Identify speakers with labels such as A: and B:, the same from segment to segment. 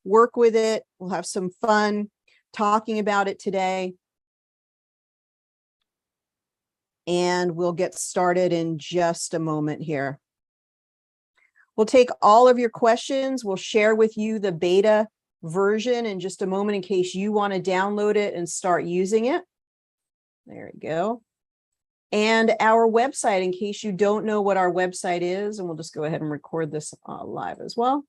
A: work with it. We'll have some fun talking about it today. And we'll get started in just a moment here. We'll take all of your questions. We'll share with you the beta version in just a moment in case you want to download it and start using it. There we go. And our website, in case you don't know what our website is, and we'll just go ahead and record this live as well.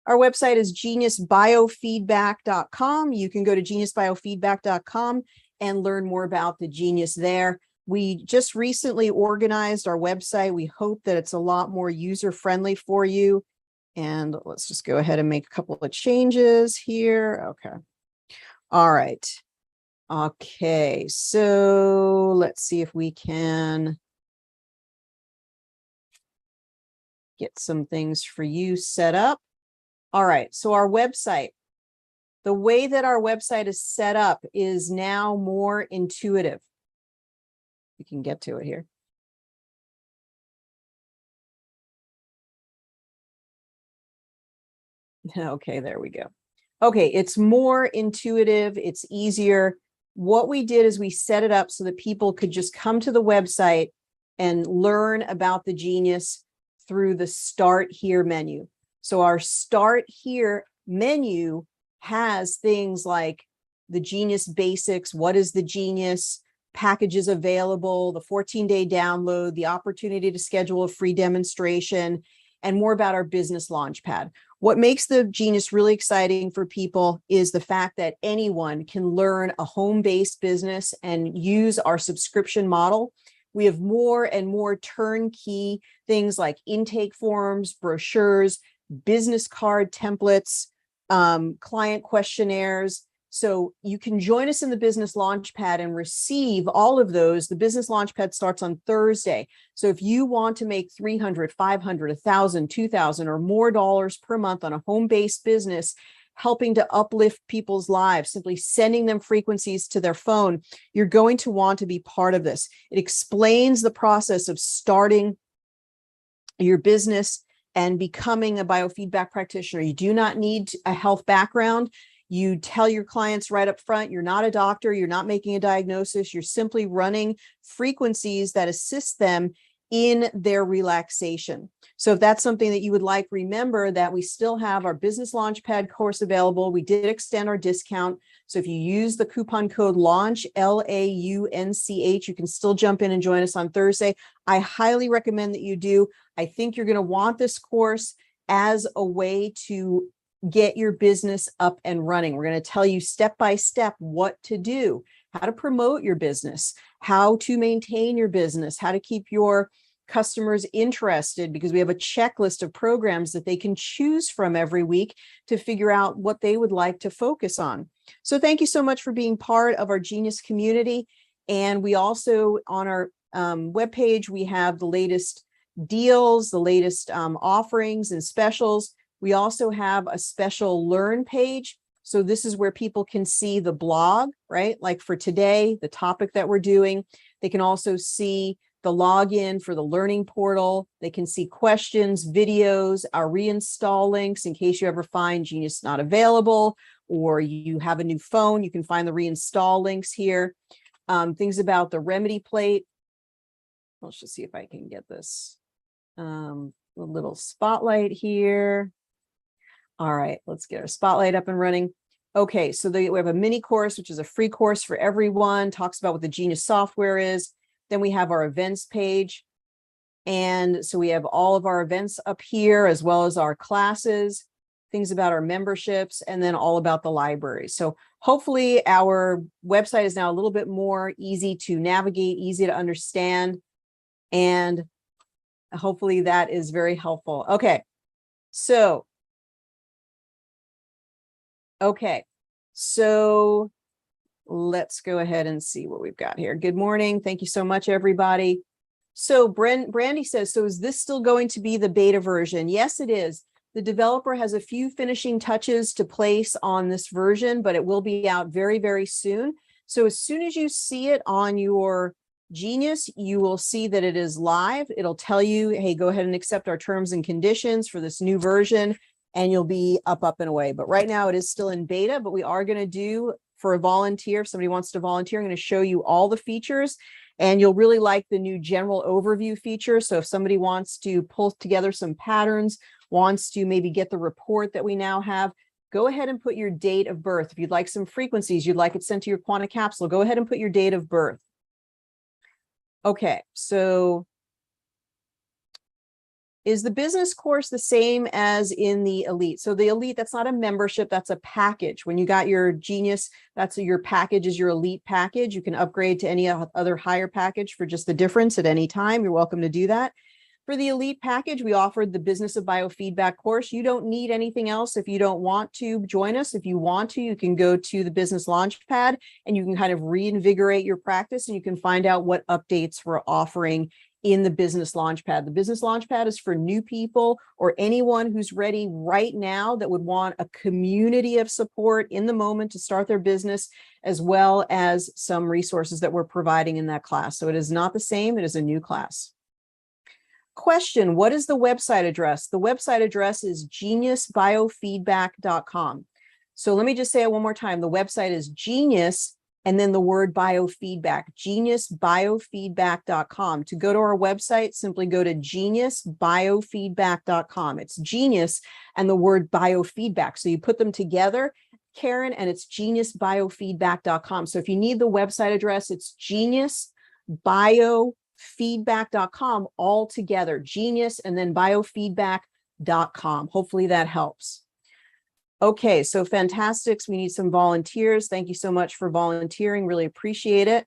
A: Our website is geniusbiofeedback.com. You can go to geniusbiofeedback.com and learn more about the Genius there. We just recently organized our website. We hope that it's a lot more user-friendly for you. And let's just go ahead and make a couple of changes here. Okay. All right. Okay. So let's see if we can get some things for you set up. All right. So our website, the way that our website is set up is now more intuitive. We can get to it here. Okay, there we go. Okay, it's more intuitive, it's easier. What we did is we set it up so that people could just come to the website and learn about the Genius through the Start Here menu. So our Start Here menu has things like the Genius basics, what is the Genius, packages available, the 14-day download, the opportunity to schedule a free demonstration, and more about our business launchpad. What makes the Genius really exciting for people is the fact that anyone can learn a home-based business and use our subscription model. We have more and more turnkey things like intake forms, brochures, business card templates, client questionnaires. So you can join us in the Business Launchpad and receive all of those. The Business Launchpad starts on Thursday. So if you want to make $300, $500, $1,000, $2,000 or more dollars per month on a home-based business, helping to uplift people's lives, simply sending them frequencies to their phone, you're going to want to be part of this. It explains the process of starting your business and becoming a biofeedback practitioner. You do not need a health background. You tell your clients right up front, you're not a doctor, you're not making a diagnosis, you're simply running frequencies that assist them in their relaxation. So if that's something that you would like, remember that we still have our Business Launchpad course available. We did extend our discount. So if you use the coupon code LAUNCH, LAUNCH, you can still jump in and join us on Thursday. I highly recommend that you do. I think you're going to want this course as a way to get your business up and running. We're going to tell you step by step what to do, how to promote your business, how to maintain your business, how to keep your customers interested, because we have a checklist of programs that they can choose from every week to figure out what they would like to focus on. So thank you so much for being part of our Genius community. And we also, on our webpage, we have the latest deals, the latest offerings and specials. We also have a special Learn page. So this is where people can see the blog, right? Like for today, the topic that we're doing. They can also see the login for the learning portal. They can see questions, videos, our reinstall links in case you ever find Genius not available or you have a new phone. You can find the reinstall links here. Things about the remedy plate. Let's just see if I can get this. A little spotlight here. All right, let's get our spotlight up and running. Okay, so we have a mini course, which is a free course for everyone, talks about what the Genius software is. Then we have our events page. And so we have all of our events up here, as well as our classes, things about our memberships, and then all about the library. So hopefully our website is now a little bit more easy to navigate, easy to understand. And hopefully that is very helpful. Okay, so let's go ahead and see what we've got here. Good morning. Thank you so much, everybody. So Brandy says, so is this still going to be the beta version? Yes, it is. The developer has a few finishing touches to place on this version, but it will be out very, very soon. So as soon as you see it on your Genius, you will see that it is live. It'll tell you, hey, go ahead and accept our terms and conditions for this new version, and you'll be up and away. But right now it is still in beta, but we are going to do for a volunteer, if somebody wants to volunteer, I'm going to show you all the features, and you'll really like the new general overview feature. So if somebody wants to pull together some patterns, wants to maybe get the report that we now have, go ahead and put your date of birth. If you'd like some frequencies, you'd like it sent to your quantum capsule, go ahead and put your date of birth. Okay, so is the business course the same as in the elite? So the elite, that's not a membership, that's a package. When you got your Genius, that's your package is your elite package. You can upgrade to any other higher package for just the difference at any time. You're welcome to do that. For the elite package, we offered the Business of Biofeedback course. You don't need anything else if you don't want to join us. If you want to, you can go to the Business Launchpad and you can kind of reinvigorate your practice, and you can find out what updates we're offering in the Business Launchpad. The Business Launchpad is for new people or anyone who's ready right now that would want a community of support in the moment to start their business, as well as some resources that we're providing in that class. So it is not the same, it is a new class. Question, what is the website address? The website address is geniusbiofeedback.com. So let me just say it one more time. The website is Genius and then the word biofeedback, geniusbiofeedback.com. To go to our website, simply go to geniusbiofeedback.com. It's Genius and the word biofeedback. So you put them together, Karen, and it's geniusbiofeedback.com. So if you need the website address, it's geniusbiofeedback.com all together, Genius and then biofeedback.com. Hopefully that helps. Okay, so fantastics. We need some volunteers. Thank you so much for volunteering. Really appreciate it.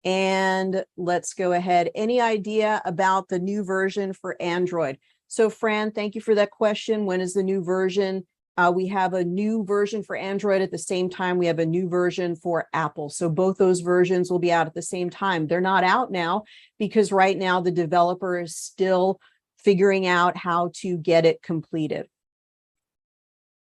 A: And let's go ahead. Any idea about the new version for Android? So Fran, thank you for that question. When is the new version? We have a new version for Android at the same time. We have a new version for Apple. So both those versions will be out at the same time. They're not out now because right now the developer is still figuring out how to get it completed.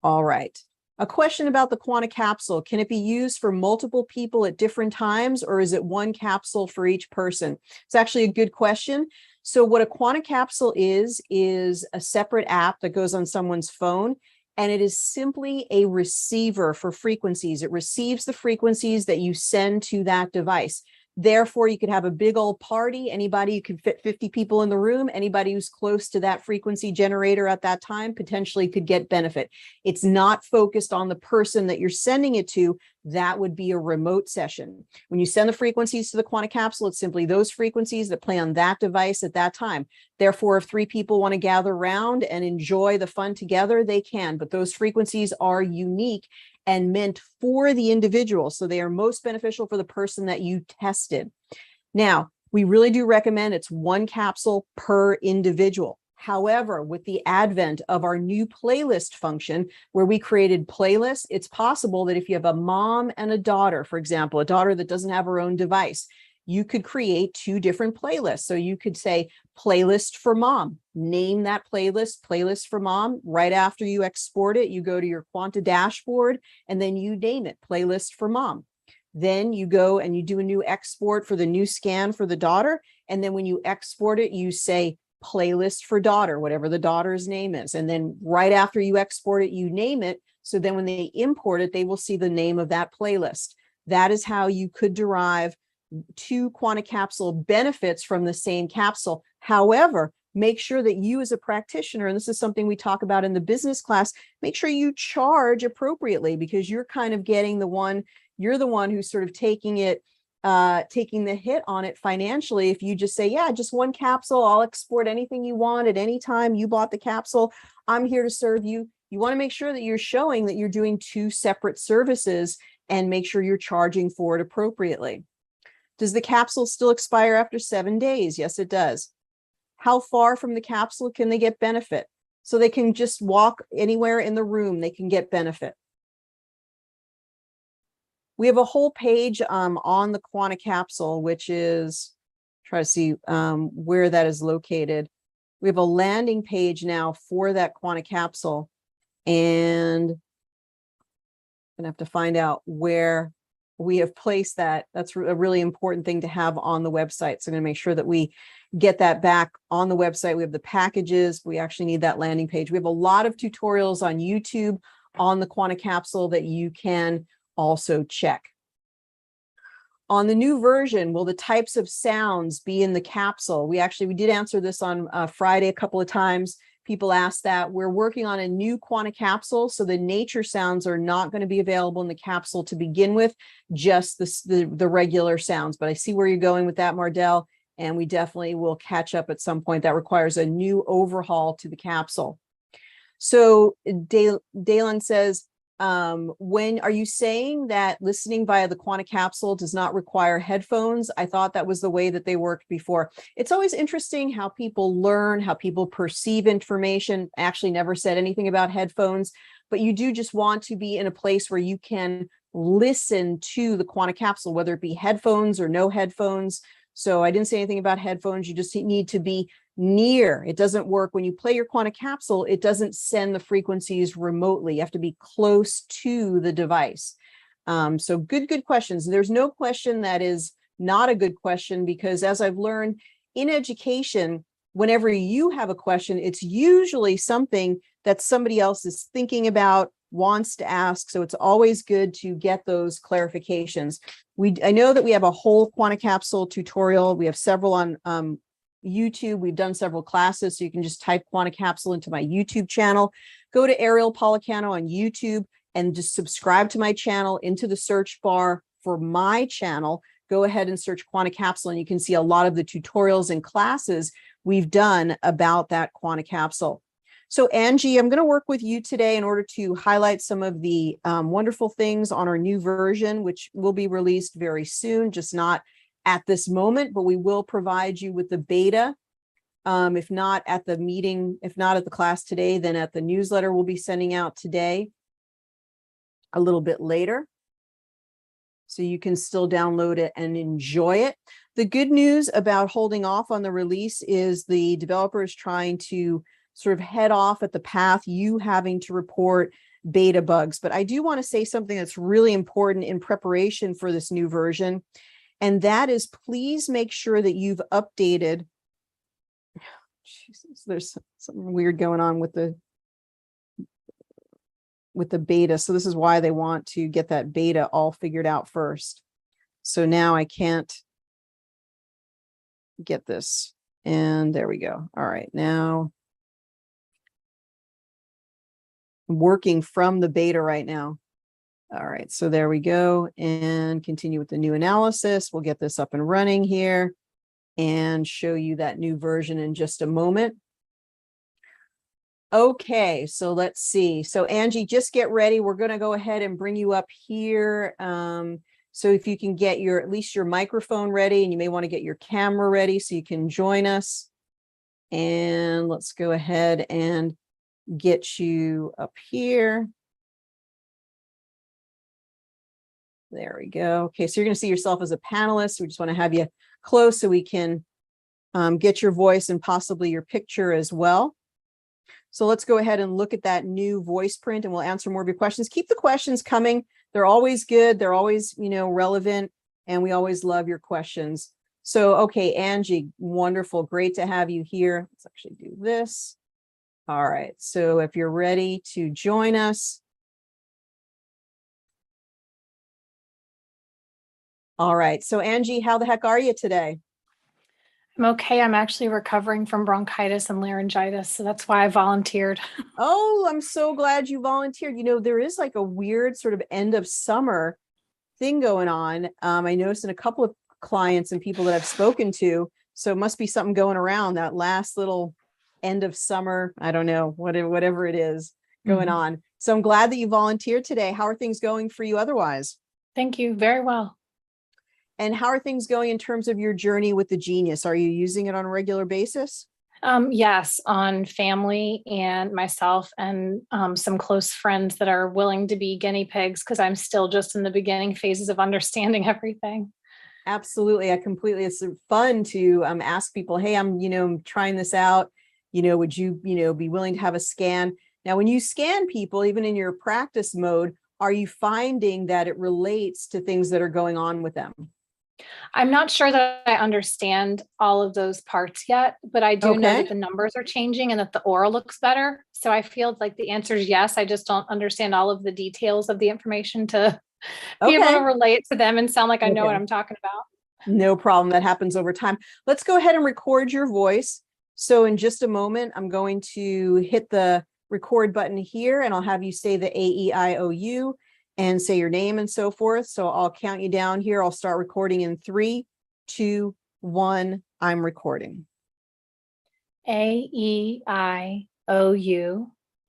A: All right. A question about the quantum capsule. Can it be used for multiple people at different times, or is it one capsule for each person? It's actually a good question. So what a quantum capsule is a separate app that goes on someone's phone, and it is simply a receiver for frequencies. It receives the frequencies that you send to that device. Therefore, you could have a big old party. Anybody, you can fit 50 people in the room. Anybody who's close to that frequency generator at that time potentially could get benefit. It's not focused on the person that you're sending it to. That would be a remote session. When you send the frequencies to the quantum capsule, it's simply those frequencies that play on that device at that time. Therefore, if 3 people want to gather around and enjoy the fun together, they can, but those frequencies are unique and meant for the individual. So they are most beneficial for the person that you tested. Now, we really do recommend it's 1 capsule per individual. However, with the advent of our new playlist function where we created playlists, it's possible that if you have a mom and a daughter, for example, a daughter that doesn't have her own device, you could create 2 different playlists. So you could say playlist for mom, name that playlist for mom. Right after you export it, you go to your Quanta dashboard and then you name it playlist for mom. Then you go and you do a new export for the new scan for the daughter. And then when you export it, you say playlist for daughter, whatever the daughter's name is. And then right after you export it, you name it. So then when they import it, they will see the name of that playlist. That is how you could derive 2 quantum capsule benefits from the same capsule. However, make sure that you as a practitioner, and this is something we talk about in the business class, make sure you charge appropriately, because you're kind of getting you're the one who's sort of taking the hit on it financially. If you just say, yeah, just 1 capsule, I'll export anything you want at any time. You bought the capsule, I'm here to serve you. You want to make sure that you're showing that you're doing 2 separate services and make sure you're charging for it appropriately. Does the capsule still expire after 7 days? Yes, it does. How far from the capsule can they get benefit? So they can just walk anywhere in the room, they can get benefit. We have a whole page on the quantum capsule, which is, try to see where that is located. We have a landing page now for that quantum capsule, and I'm gonna have to find out where we have placed that. That's a really important thing to have on the website. So I'm going to make sure that we get that back on the website. We have the packages. We actually need that landing page. We have a lot of tutorials on YouTube on the Quanta Capsule that you can also check. On the new version, will the types of sounds be in the capsule? We did answer this on Friday a couple of times. People asked that. We're working on a new Quanta Capsule, so the nature sounds are not going to be available in the capsule to begin with, just the regular sounds. But I see where you're going with that, Mardell, and we definitely will catch up at some point. That requires a new overhaul to the capsule. So Dalen says, when are you saying that listening via the Quanta Capsule does not require headphones? I thought that was the way that they worked before. It's always interesting how people learn, how people perceive information. I actually never said anything about headphones, but you do just want to be in a place where you can listen to the Quanta Capsule, whether it be headphones or no headphones. So I didn't say anything about headphones. You just need to be near. It doesn't work when you play your Quanta Capsule. It doesn't send the frequencies remotely. You have to be close to the device. So good questions. There's no question that is not a good question, because as I've learned in education, whenever you have a question, it's usually something that somebody else is thinking about, wants to ask. So it's always good to get those clarifications. I know that we have a whole Quanta Capsule tutorial. We have several on YouTube. We've done several classes, so you can just type Quanta Capsule into my YouTube channel. Go to Ariel Policano on YouTube and just subscribe to my channel. Into the search bar for my channel, go ahead and search Quanta Capsule, and you can see a lot of the tutorials and classes we've done about that Quanta Capsule. So Angie, I'm going to work with you today in order to highlight some of the wonderful things on our new version, which will be released very soon, just not at this moment, but we will provide you with the beta. If not at the meeting, if not at the class today, then at the newsletter we'll be sending out today, a little bit later. So you can still download it and enjoy it. The good news about holding off on the release is the developer is trying to sort of head off at the path, you having to report beta bugs. But I do want to say something that's really important in preparation for this new version. And that is, please make sure that you've updated. Jesus, there's something weird going on with the beta. So this is why they want to get that beta all figured out first. So now I can't get this. And there we go. All right, now I'm working from the beta right now. All right, so there we go, and continue with the new analysis. We'll get this up and running here and show you that new version in just a moment. Okay, so let's see. So Angie, just get ready. We're going to go ahead and bring you up here. So if you can get at least your microphone ready, and you may want to get your camera ready so you can join us. And let's go ahead and get you up here. There we go. Okay, so you're going to see yourself as a panelist. We just want to have you close so we can get your voice and possibly your picture as well. So let's go ahead and look at that new voice print, and we'll answer more of your questions. Keep the questions coming. They're always good. They're always, relevant, and we always love your questions. So, okay, Angie, wonderful. Great to have you here. Let's actually do this. All right, so if you're ready to join us. All right. So Angie, how the heck are you today?
B: I'm okay. I'm actually recovering from bronchitis and laryngitis, so that's why I volunteered.
A: Oh, I'm so glad you volunteered. There is like a weird sort of end of summer thing going on. I noticed in a couple of clients and people that I've spoken to. So it must be something going around that last little end of summer. I don't know, whatever it is going on. So I'm glad that you volunteered today. How are things going for you otherwise?
B: Thank you. Very well.
A: And how are things going in terms of your journey with the Genius? Are you using it on a regular basis?
B: Yes, on family and myself and some close friends that are willing to be guinea pigs, because I'm still just in the beginning phases of understanding everything.
A: Absolutely. It's fun to ask people, hey, I'm trying this out. Would you, be willing to have a scan? Now, when you scan people, even in your practice mode, are you finding that it relates to things that are going on with them?
B: I'm not sure that I understand all of those parts yet, but I do know
A: Okay.
B: that the numbers are changing and that the aura looks better. So I feel like the answer is yes. I just don't understand all of the details of the information to be able
A: Okay.
B: to relate to them and sound like I know what
A: Okay.
B: I'm talking about.
A: No problem. That happens over time. Let's go ahead and record your voice. So in just a moment, I'm going to hit the record button here, and I'll have you say the AEIOU and say your name and so forth. So I'll count you down here. I'll start recording in 3, 2, 1. I'm recording.
B: AEIOU,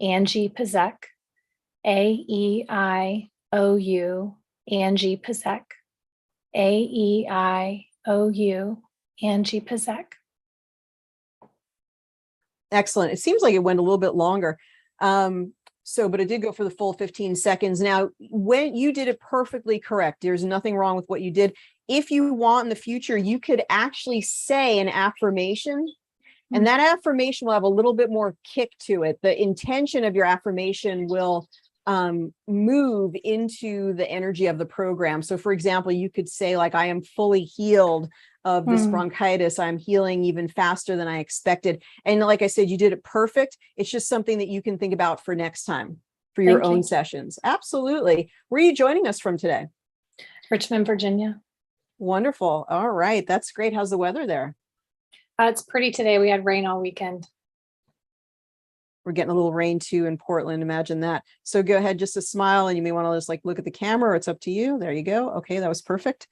B: Angie Pazek. AEIOU, Angie Pazek. AEIOU, Angie Pazek.
A: Excellent. It seems like it went a little bit longer. But it did go for the full 15 seconds. Now, when you did it perfectly correct, there's nothing wrong with what you did. If you want in the future, you could actually say an affirmation, and that affirmation will have a little bit more kick to it. The intention of your affirmation will move into the energy of the program. So for example, you could say like, I am fully healed of this bronchitis. I'm healing even faster than I expected. And like I said, you did it perfect. It's just something that you can think about for next time for your own sessions. Absolutely. Where are you joining us from today?
B: Richmond, Virginia.
A: Wonderful. All right. That's great. How's the weather there?
B: It's pretty today. We had rain all weekend.
A: We're getting a little rain too in Portland. Imagine that. So go ahead, just a smile, and you may want to just like look at the camera, or it's up to you. There you go. Okay, that was perfect.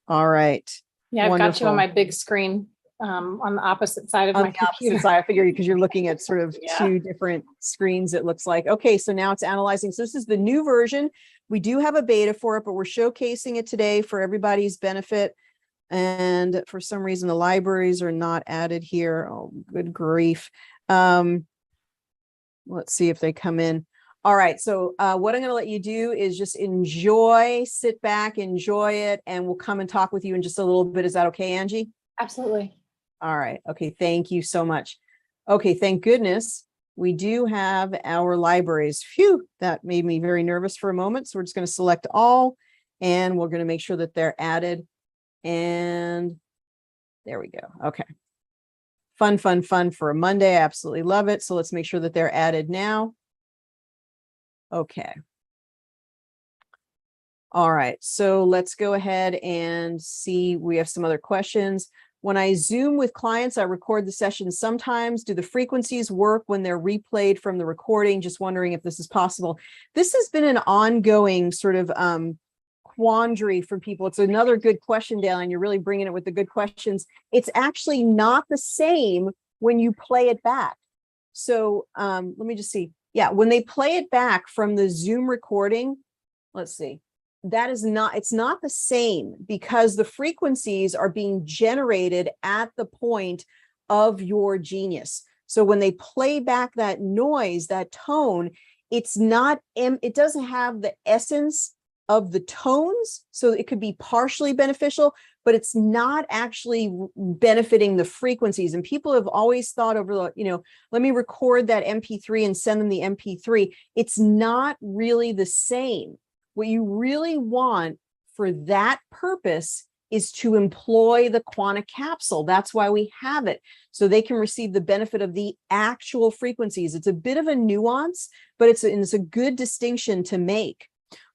A: All right.
B: Yeah, I've got you on my big screen on the opposite side of my computer.
A: Opposite side, I figured, because you're looking at sort of two different screens, it looks like. Okay, so now it's analyzing. So this is the new version. We do have a beta for it, but we're showcasing it today for everybody's benefit. And for some reason, the libraries are not added here. Oh, good grief. Let's see if they come in. All right. So what I'm going to let you do is just enjoy, sit back, enjoy it, and we'll come and talk with you in just a little bit. Is that okay, Angie?
B: Absolutely.
A: All right. Okay. Thank you so much. Okay. Thank goodness we do have our libraries. Phew, that made me very nervous for a moment. So we're just going to select all, and we're going to make sure that they're added. And there we go. Okay. Fun for a Monday. I absolutely love it. So let's make sure that they're added now. Okay. All right. So let's go ahead and see. We have some other questions. When I Zoom with clients, I record the session sometimes. Do the frequencies work when they're replayed from the recording? Just wondering if this is possible. This has been an ongoing sort of quandary for people. It's another good question, Dale, and you're really bringing it with the good questions. It's actually not the same when you play it back. So let me just see. Yeah, when they play it back from the Zoom recording, let's see. That is not, it's not the same because the frequencies are being generated at the point of your genius. So when they play back that noise, that tone, it's not, it doesn't have the essence of the tones. So it could be partially beneficial, but it's not actually benefiting the frequencies. And people have always thought over the, let me record that MP3 and send them the MP3. It's not really the same. What you really want for that purpose is to employ the quantum capsule. That's why we have it, so they can receive the benefit of the actual frequencies. It's a bit of a nuance, but it's a good distinction to make.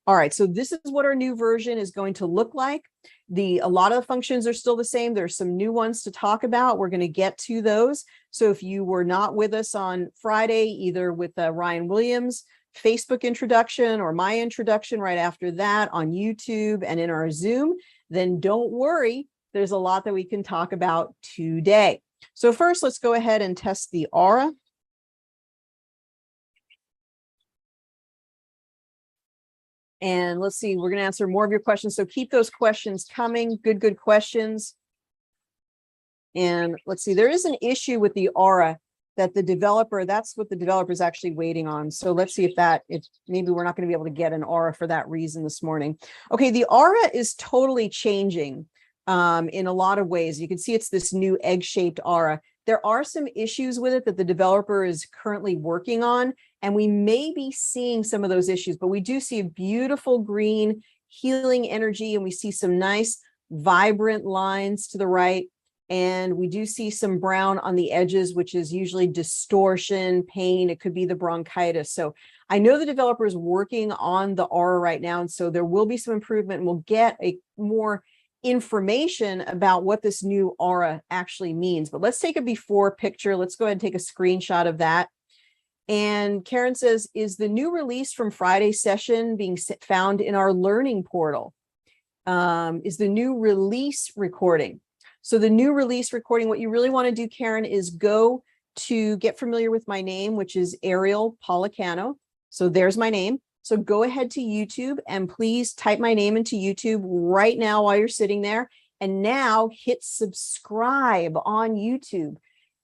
A: All right, so this is what our new version is going to look like. A lot of the functions are still the same. There's some new ones to talk about. We're going to get to those. So if you were not with us on Friday, either with Ryan Williams' Facebook introduction or my introduction right after that on YouTube and in our Zoom, then don't worry. There's a lot that we can talk about today. So first, let's go ahead and test the aura. And let's see, we're going to answer more of your questions. So keep those questions coming. Good questions. And let's see, there is an issue with the aura that the developer, that's what the developer is actually waiting on. So let's see if maybe we're not going to be able to get an aura for that reason this morning. Okay, the aura is totally changing in a lot of ways. You can see it's this new egg-shaped aura. There are some issues with it that the developer is currently working on, and we may be seeing some of those issues, but we do see a beautiful green healing energy, and we see some nice vibrant lines to the right. And we do see some brown on the edges, which is usually distortion, pain. It could be the bronchitis. So I know the developer is working on the aura right now. And so there will be some improvement, and we'll get a more information about what this new aura actually means. But let's take a before picture. Let's go ahead and take a screenshot of that. And Karen says, is the new release from Friday's session being found in our learning portal? Is the new release recording? So the new release recording, what you really want to do, Karen, is go to get familiar with my name, which is Ariel Policano. So there's my name. So go ahead to YouTube and please type my name into YouTube right now while you're sitting there. And now hit subscribe on YouTube.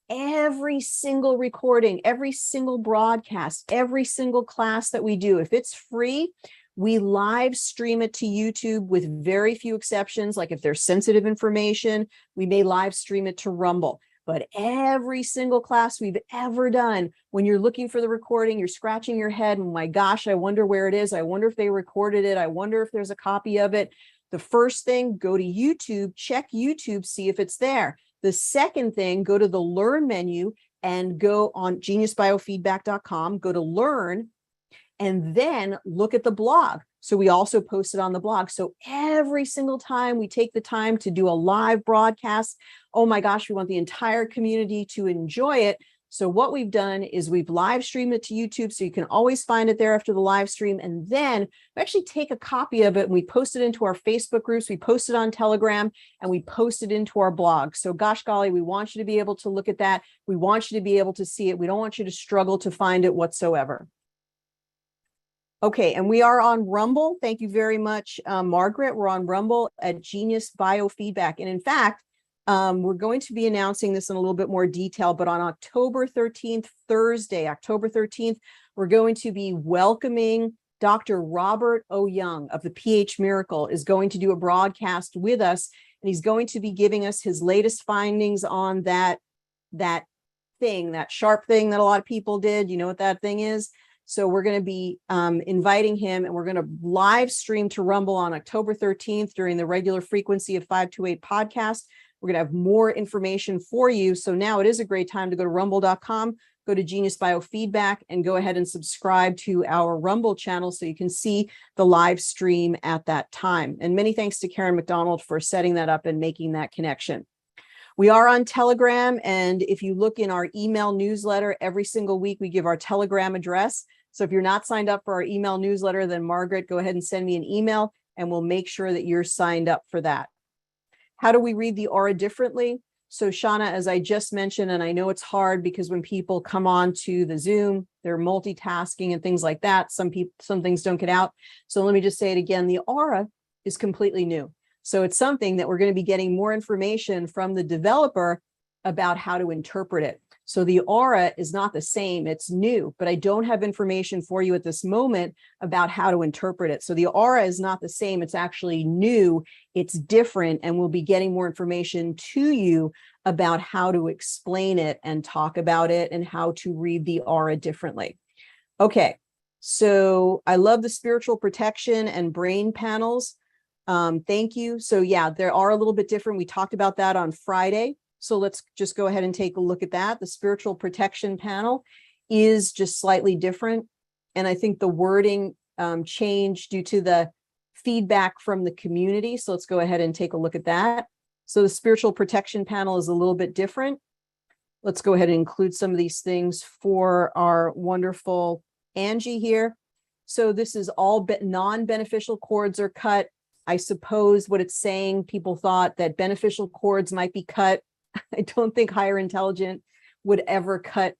A: Every single recording, every single broadcast, every single class that we do, if it's free, we live stream it to YouTube with very few exceptions. Like if there's sensitive information, we may live stream it to Rumble. But every single class we've ever done, when you're looking for the recording, you're scratching your head, and my gosh, I wonder where it is. I wonder if they recorded it. I wonder if there's a copy of it. The first thing, go to YouTube, check YouTube, see if it's there. The second thing, go to the Learn menu and go on geniusbiofeedback.com, go to Learn, and then look at the blog. So we also post it on the blog. So every single time we take the time to do a live broadcast, oh my gosh, we want the entire community to enjoy it. So what we've done is we've live streamed it to YouTube, so you can always find it there after the live stream. And then we actually take a copy of it and we post it into our Facebook groups, we post it on Telegram, and we post it into our blog. So gosh golly, we want you to be able to look at that. We want you to be able to see it. We don't want you to struggle to find it whatsoever. Okay, and we are on Rumble. Thank you very much, Margaret. We're on Rumble at Genius Biofeedback. And in fact, we're going to be announcing this in a little bit more detail, but on October 13th, Thursday, October 13th, we're going to be welcoming Dr. Robert O. Young of the pH Miracle is going to do a broadcast with us, and he's going to be giving us his latest findings on that thing, that sharp thing that a lot of people did. You know what that thing is? So we're going to be inviting him, and we're going to live stream to Rumble on October 13th during the regular frequency of 528 podcast. We're going to have more information for you. So now it is a great time to go to rumble.com, go to Genius Biofeedback, and go ahead and subscribe to our Rumble channel so you can see the live stream at that time. And many thanks to Karen McDonald for setting that up and making that connection. We are on Telegram, and if you look in our email newsletter, every single week we give our Telegram address. So if you're not signed up for our email newsletter, then Margaret, go ahead and send me an email, and we'll make sure that you're signed up for that. How do we read the aura differently? So Shauna, as I just mentioned, and I know it's hard because when people come on to the Zoom, they're multitasking and things like that. Some things don't get out. So let me just say it again. The aura is completely new. So it's something that we're going to be getting more information from the developer about how to interpret it. So the aura is not the same, it's new, but I don't have information for you at this moment about how to interpret it. So the aura is not the same, it's actually new, it's different, and we'll be getting more information to you about how to explain it and talk about it and how to read the aura differently. Okay, so I love the spiritual protection and brain panels. Thank you. So yeah, they are a little bit different. We talked about that on Friday. So let's just go ahead and take a look at that. The spiritual protection panel is just slightly different. And I think the wording changed due to the feedback from the community. So let's go ahead and take a look at that. So the spiritual protection panel is a little bit different. Let's go ahead and include some of these things for our wonderful Angie here. So this is all non-beneficial cords are cut. I suppose what it's saying, people thought that beneficial cords might be cut. I don't think higher intelligent would ever cut.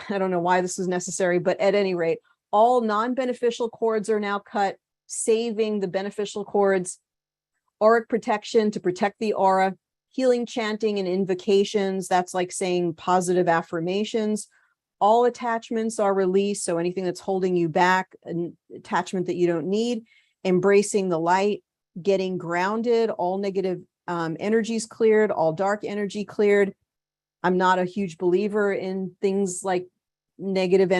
A: I don't know why this is necessary, but at any rate, all non-beneficial cords are now cut, saving the beneficial cords. Auric protection to protect the aura, healing chanting and invocations. That's like saying positive affirmations. All attachments are released. So anything that's holding you back, an attachment that you don't need, embracing the light, getting grounded, all negative energies cleared, all dark energy cleared, I'm not a huge believer in things like negative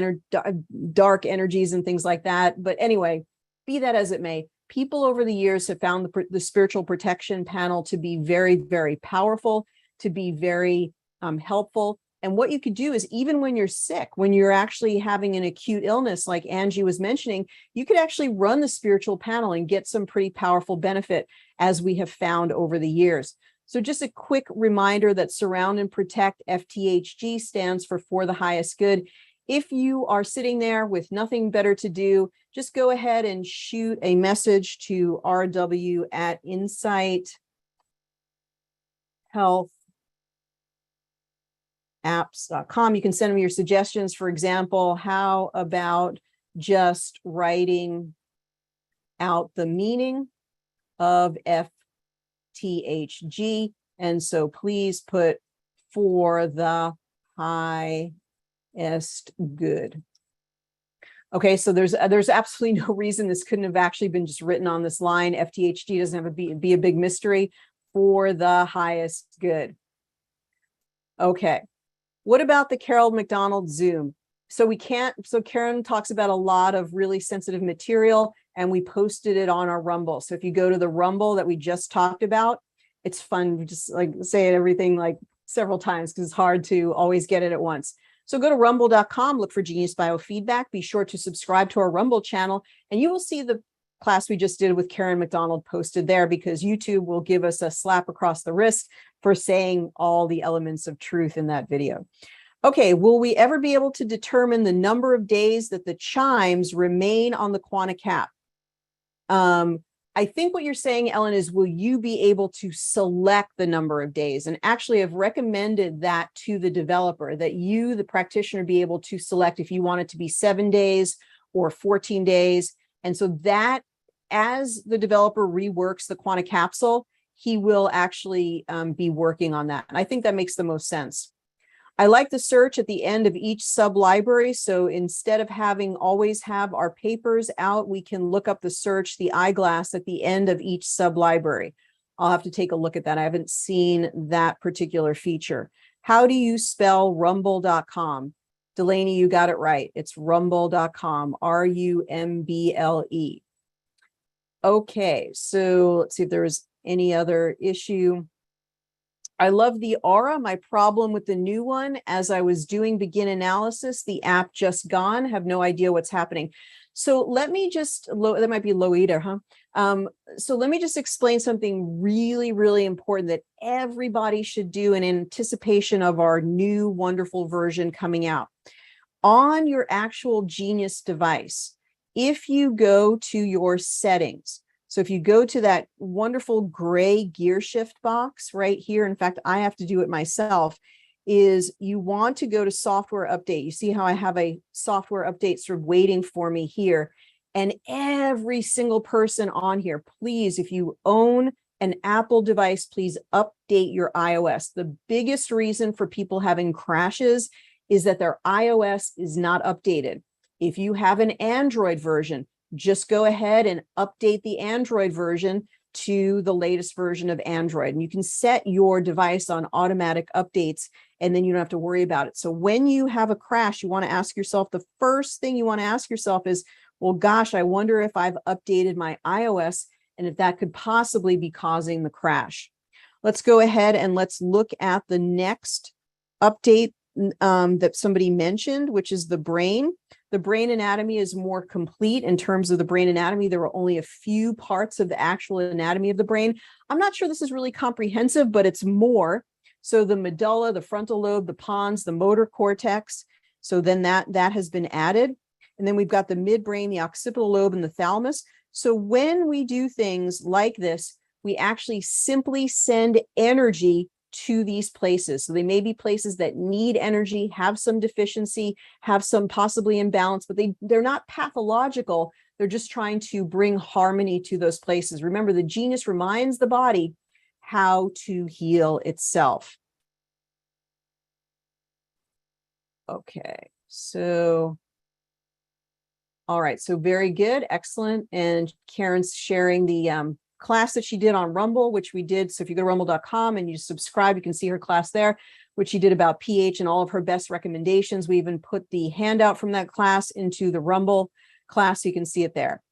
A: dark energies and things like that. But anyway, be that as it may, people over the years have found the spiritual protection panel to be very, very powerful, to be very helpful. And what you could do is, even when you're sick, when you're actually having an acute illness, like Angie was mentioning, you could actually run the spiritual panel and get some pretty powerful benefit, as we have found over the years. So just a quick reminder that Surround and Protect, FTHG, stands for the highest good. If you are sitting there with nothing better to do, just go ahead and shoot a message to rw@insighthealthapps.com. You can send me your suggestions. For example, how about just writing out the meaning of FTHG? And so please put for the highest good. Okay, so there's absolutely no reason this couldn't have actually been just written on this line. FTHG doesn't have to be a big mystery. For the highest good. Okay, what about the Carol McDonald Zoom? So Karen talks about a lot of really sensitive material, and we posted it on our Rumble. So if you go to the Rumble that we just talked about, it's fun to just like say everything like several times, because it's hard to always get it at once. So go to rumble.com, look for Genius Biofeedback. Be sure to subscribe to our Rumble channel, and you will see the class we just did with Karen McDonald posted there, because YouTube will give us a slap across the wrist for saying all the elements of truth in that video. Okay, will we ever be able to determine the number of days that the chimes remain on the quanta cap? I think what you're saying, Ellen, is will you be able to select the number of days? And actually, I've recommended that to the developer, that you, the practitioner, be able to select if you want it to be 7 days or 14 days. And so that, as the developer reworks the quanta capsule, he will actually be working on that. And I think that makes the most sense. I like the search at the end of each sub-library. So instead of always have our papers out, we can look up the search, the eyeglass, at the end of each sub-library. I'll have to take a look at that. I haven't seen that particular feature. How do you spell rumble.com? Delaney, you got it right. It's rumble.com, RUMBLE. Okay, so let's see if there was any other issue. I love the aura. My problem with the new one, as I was doing begin analysis, the app just gone, have no idea what's happening. So let me just, that might be Loida, huh? So let me just explain something really, really important that everybody should do in anticipation of our new wonderful version coming out. On your actual Genius device, if you go to your settings, so if you go to that wonderful gray gear shift box right here, in fact, I have to do it myself, is you want to go to software update. You see how I have a software update sort of waiting for me here. And every single person on here, please, if you own an Apple device, please update your iOS. The biggest reason for people having crashes is that their iOS is not updated. If you have an Android version, just go ahead and update the Android version to the latest version of Android. And you can set your device on automatic updates, and then you don't have to worry about it. So when you have a crash, you want to ask yourself, the first thing you want to ask yourself is, well, gosh, I wonder if I've updated my iOS and if that could possibly be causing the crash. Let's go ahead and let's look at the next update that somebody mentioned, which is the brain. The brain anatomy is more complete in terms of the brain anatomy. There are only a few parts of the actual anatomy of the brain. I'm not sure this is really comprehensive, but it's more. So the medulla, the frontal lobe, the pons, the motor cortex. So then that has been added. And then we've got the midbrain, the occipital lobe, and the thalamus. So when we do things like this, we actually simply send energy to these places. So they may be places that need energy, have some deficiency, have some possibly imbalance, but they're not pathological. They're just trying to bring harmony to those places. Remember, the Genius reminds the body how to heal itself. Okay, so, all right, so very good, excellent. And Karen's sharing the class that she did on Rumble, which we did. So if you go to rumble.com and you subscribe, you can see her class there. which she did about pH and all of her best recommendations. We even put the handout from that class into the Rumble class, so you can see it there.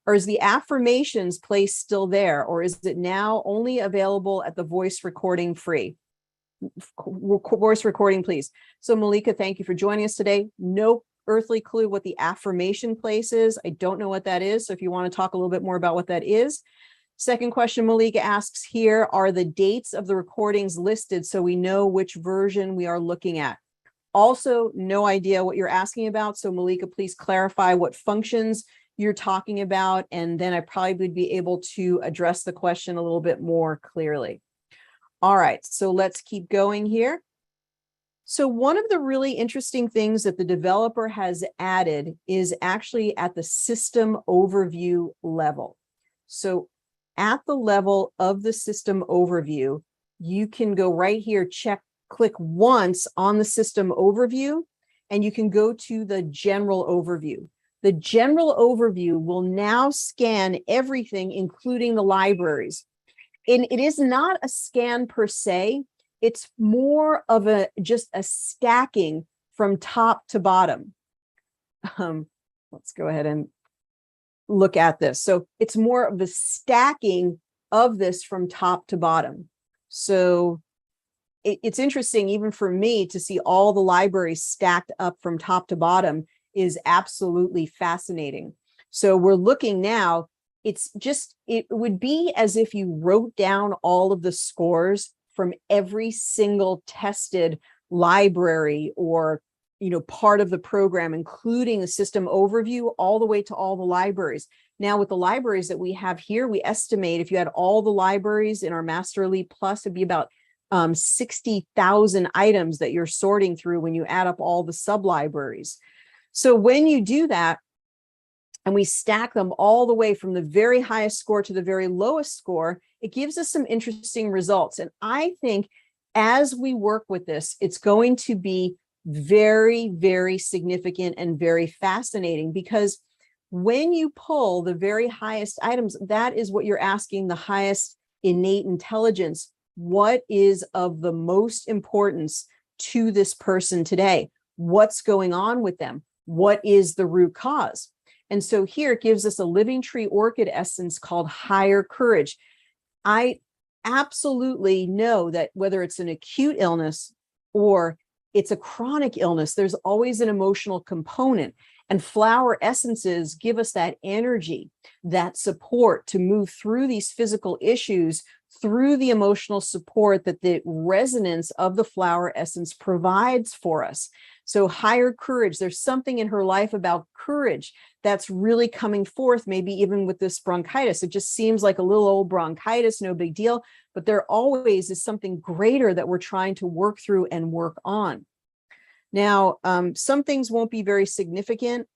A: Or is the affirmations place still there, or is it now only available at the voice recording free? Voice recording, please. So Malika, thank you for joining us today. No earthly clue what the affirmation place is. I don't know what that is. So if you want to talk a little bit more about what that is. Second question Malika asks here, are the dates of the recordings listed so we know which version we are looking at? Also, no idea what you're asking about. So Malika, please clarify what functions you're talking about, and then I probably would be able to address the question a little bit more clearly. All right, so let's keep going here. So one of the really interesting things that the developer has added is actually at the system overview level. So at the level of the system overview, you can go right here, click once on the system overview, and you can go to the general overview. The general overview will now scan everything, including the libraries. And it is not a scan per se. It's more of just a stacking from top to bottom. Let's go ahead and look at this. So it's more of the stacking of this from top to bottom. So it's interesting, even for me, to see all the libraries stacked up from top to bottom is absolutely fascinating. So we're looking now, it would be as if you wrote down all of the scores from every single tested library or part of the program, including the system overview, all the way to all the libraries. Now, with the libraries that we have here, we estimate if you had all the libraries in our Master Elite Plus, it'd be about 60,000 items that you're sorting through when you add up all the sub-libraries. So when you do that, and we stack them all the way from the very highest score to the very lowest score, it gives us some interesting results. And I think as we work with this, it's going to be very, very significant and very fascinating, because when you pull the very highest items, that is what you're asking the highest innate intelligence. What is of the most importance to this person today? What's going on with them? What is the root cause? And so here it gives us a living tree orchid essence called Higher Courage. I absolutely know that whether it's an acute illness or it's a chronic illness, there's always an emotional component. And flower essences give us that energy, that support to move through these physical issues through the emotional support that the resonance of the flower essence provides for us. So Higher Courage, there's something in her life about courage that's really coming forth, maybe even with this bronchitis. It just seems like a little old bronchitis, no big deal, but there always is something greater that we're trying to work through and work on. Now, some things won't be very significant,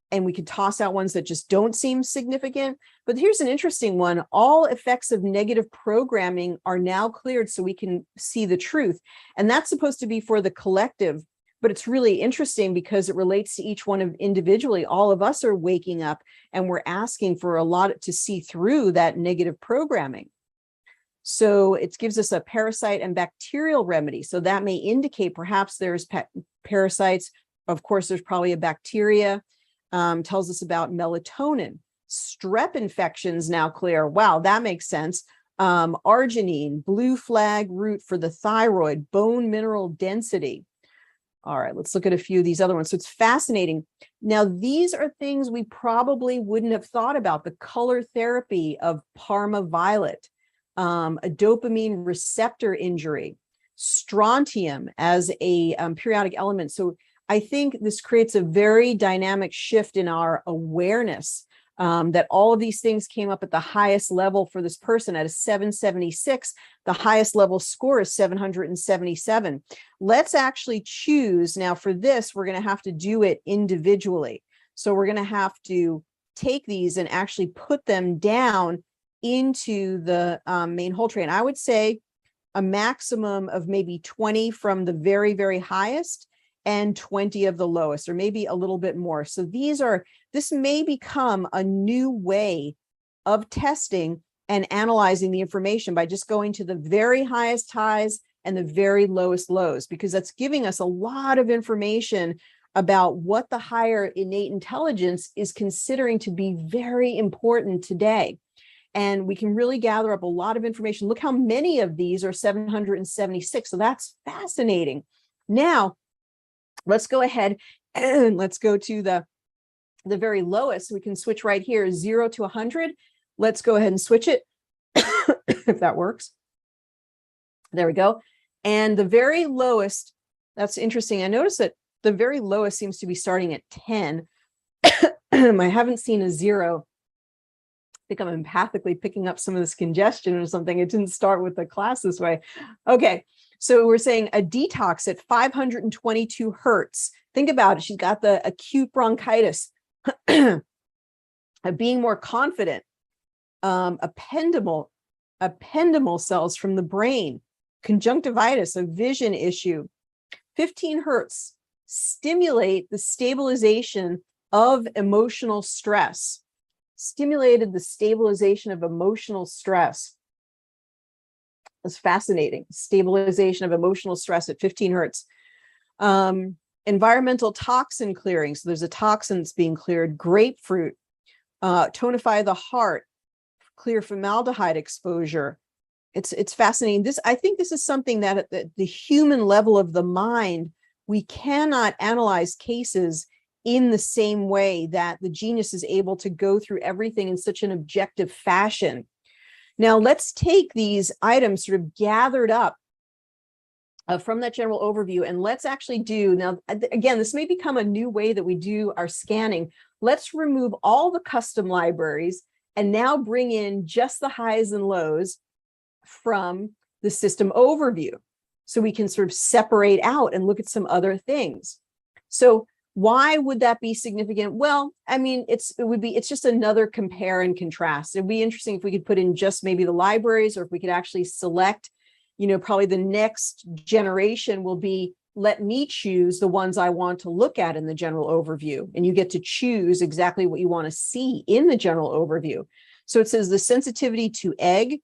A: and we could toss out ones that just don't seem significant. But here's an interesting one. All effects of negative programming are now cleared so we can see the truth. And that's supposed to be for the collective, but it's really interesting because it relates to each one of individually. All of us are waking up and we're asking for a lot to see through that negative programming. So it gives us a parasite and bacterial remedy. So that may indicate perhaps there's parasites. Of course, there's probably a bacteria. Tells us about melatonin. Strep infections now clear. Wow, that makes sense. Arginine, blue flag root for the thyroid, bone mineral density. All right, let's look at a few of these other ones. So it's fascinating. Now, these are things we probably wouldn't have thought about. The color therapy of Parma violet, a dopamine receptor injury, strontium as a periodic element. So I think this creates a very dynamic shift in our awareness that all of these things came up at the highest level for this person at a 776. The highest level score is 777. Let's actually choose. Now for this, we're going to have to do it individually. So we're going to have to take these and actually put them down into the main whole tray. And I would say a maximum of maybe 20 from the very, very highest and 20 of the lowest, or maybe a little bit more. So this may become a new way of testing and analyzing the information by just going to the very highest highs and the very lowest lows, because that's giving us a lot of information about what the higher innate intelligence is considering to be very important today. And we can really gather up a lot of information. Look how many of these are 776. So that's fascinating. Now, let's go ahead and let's go to the very lowest. We can switch right here, 0 to 100. Let's go ahead and switch it if that works. There we go. And the very lowest, that's interesting. I noticed that the very lowest seems to be starting at 10. I haven't seen a 0. I think I'm empathically picking up some of this congestion or something. It didn't start with the class this way. Okay, so we're saying a detox at 522 hertz. Think about it. She's got the acute bronchitis, being more confident, ependymal cells from the brain, conjunctivitis, a vision issue. 15 hertz, stimulate the stabilization of emotional stress. Stimulated the stabilization of emotional stress. That's fascinating. Stabilization of emotional stress at 15 hertz. Environmental toxin clearing. So there's a toxin that's being cleared. Grapefruit, tonify the heart, clear formaldehyde exposure. It's fascinating. I think this is something that at the human level of the mind, we cannot analyze cases in the same way that the genius is able to go through everything in such an objective fashion. Now, let's take these items sort of gathered up from that general overview, and let's actually do, now, again, this may become a new way that we do our scanning. Let's remove all the custom libraries and now bring in just the highs and lows from the system overview, so we can sort of separate out and look at some other things. So why would that be significant? Well, I mean, it's just another compare and contrast. It'd be interesting if we could put in just maybe the libraries, or if we could actually select, probably the next generation will be, let me choose the ones I want to look at in the general overview. And you get to choose exactly what you want to see in the general overview. So it says the sensitivity to egg,